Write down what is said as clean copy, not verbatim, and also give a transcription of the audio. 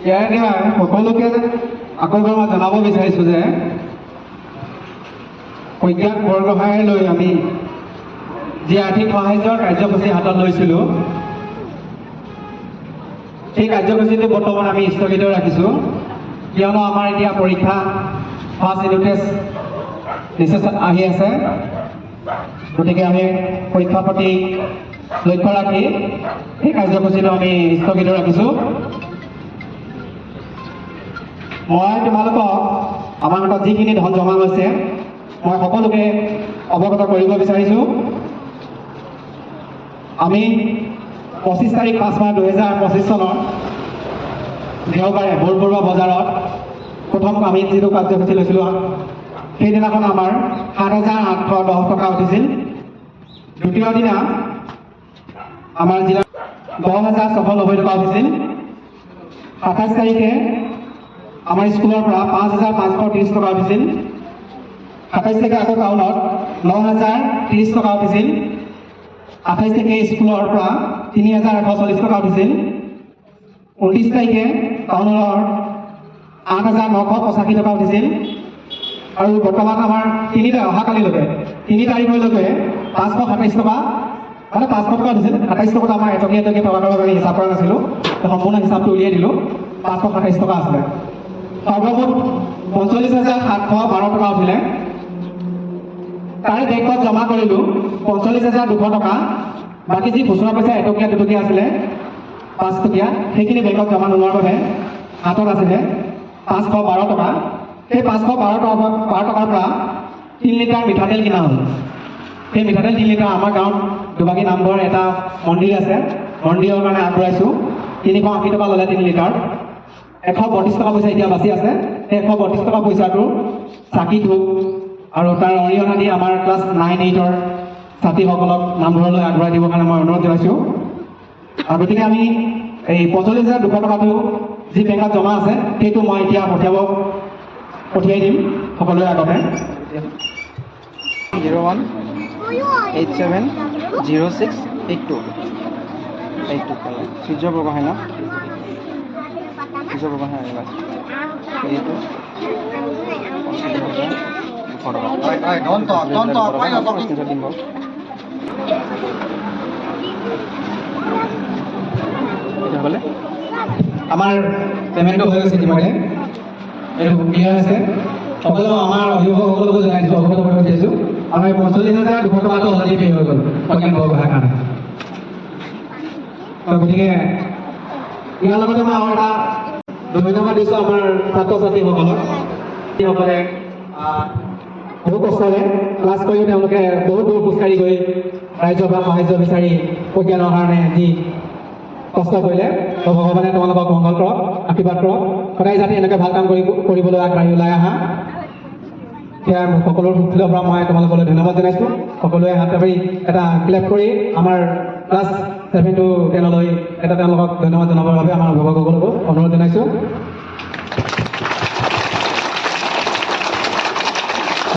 ইয়াৰে সকলোকে আকৌ এবাৰ মই জনাব বিচাৰিছোঁ যে প্ৰজ্ঞান বৰগোহাঁইলৈ আমি যি আৰ্থিক সাহায্যৰ কাৰ্যসূচী হাতত লৈছিলোঁ সেই কাৰ্যসূচীটো বৰ্তমান আমি স্থগিত ৰাখিছোঁ, কিয়নো আমাৰ এতিয়া পৰীক্ষা ফাৰ্ষ্ট ইউনিট টেষ্ট ৰিচেছত আহি আছে। গতিকে আমি পৰীক্ষাৰ প্ৰতি লক্ষ্য ৰাখি সেই কাৰ্যসূচীটো আমি স্থগিত ৰাখিছোঁ। মই তোমালোকক আমাৰ হাতত যিখিনি ধন জমা হৈছে মই সকলোকে অৱগত কৰিব বিচাৰিছোঁ। আমি 25 তাৰিখ 5 মাহ 2025 চনৰ দেওবাৰে বৰবৰুৱা বজাৰত প্ৰথম আমি যিটো কাৰ্যসূচী লৈছিলোঁ সেইদিনাখন আমাৰ 7,810 টকা উঠিছিল। দ্বিতীয় দিনা আমাৰ জিলাত 10,690 টকা উঠিছিল। 27 তাৰিখে আমাৰ স্কুলৰ পৰা 5,530 টকা উঠিছিল। 27 তাৰিখে আকৌ টাউনত 9,030 টকা উঠিছিল। 28 তাৰিখে স্কুলৰ পৰা 3,140 টকা উঠিছিল। 29 তাৰিখে টাউনৰ 8,985 টকা উঠিছিল। আৰু বৰ্তমান আমাৰ অহাকালিলৈকে 3 তাৰিখলৈকে 527 টকা মানে 500 টকা উঠিছিল। 27 টকাত আমাৰ এটকীয়া টকাটোৰ আমি হিচাপ কৰা নাছিলোঁ, সম্পূৰ্ণ হিচাপটো উলিয়াই দিলোঁ। 527 টকা আছিলে। সৰ্বমুঠ 45,712 টকা উঠিলে। তাৰে বেংকত জমা কৰিলোঁ 45,200 টকা। বাকী যি খুচুৰা পইচা এটকীয়া দুটকীয়া আছিলে 5 টকীয়া, সেইখিনি বেংকত জমা নোলোৱাৰ বাবে হাতত আছিলে 512 টকা। সেই 512 টকাৰ পৰা 3 লিটাৰ মিঠাতেল কিনা হ'ল। সেই মিঠাতেল 3 লিটাৰ আমাৰ গাঁৱত দুবাগী নামঘৰ এটা মন্দিৰ আছে, মন্দিৰৰ কাৰণে আগবঢ়াইছোঁ। 380 টকা ল'লে 3 লিটাৰ। 132 টকা পইচা এতিয়া বাচি আছে। সেই 132 টকা পইচাটো চাকি ধূপ আৰু তাৰ অৰিহণা দি আমাৰ ক্লাছ 9-8ৰ ছাত্ৰীসকলক নামঘৰলৈ আগবঢ়াই দিবৰ কাৰণে মই অনুৰোধ জনাইছোঁ। আৰু গতিকে আমি এই 45,200 টকাটো যি বেংকত জমা আছে সেইটো মই এতিয়া পঠিয়াই দিম সকলোৰে আগতে। 01870682 সূৰ্য বৰগোহাঁই ন? সূৰ্য বৰগোহাঁই এইটো হ'লে আমাৰ পে'মেণ্টটো হৈ গৈছে ইতিমধ্যে, এইটো ক্লিয়াৰ আছে। সকলো আমাৰ অভিভাৱকসকলকো জনাই দিছোঁ, অৱগত কৰিব বিচাৰিছোঁ। আমাৰ 45,200 টকাটো অলৰেডি পে' হৈ গ'ল প্ৰজ্ঞান বৰগোহাঁইৰ কাৰণে। গতিকে ইয়াৰ লগতে মই আৰু এটা ধন্যবাদ দিছোঁ আমাৰ ছাত্ৰ ছাত্ৰীসকলক, যিসকলে বহু কষ্টৰে ক্লাছ কৰিও তেওঁলোকে বহুত দূৰ খোজকাঢ়ি গৈ ৰাইজৰ পৰা সাহায্য বিচাৰি প্ৰজ্ঞানৰ কাৰণে যি কষ্ট কৰিলে, ভগৱানে তোমালোকক মংগল কৰক, আশীৰ্বাদ কৰক। সদায় যাতে এনেকৈ ভাল কাম কৰিবলৈ আগবাঢ়ি ওলাই আহা, সেয়া সকলোৰ ফালৰ পৰা মই তোমালোকলৈ ধন্যবাদ জনাইছোঁ। সকলোৱে হাতে পাৰি এটা ক্লেপ কৰি আমাৰ ক্লাছ 7 to 10লৈ এটা তেওঁলোকক ধন্যবাদ জনাবৰ বাবে আমাৰ অভিভাৱকসকলকো অনুৰোধ জনাইছোঁ।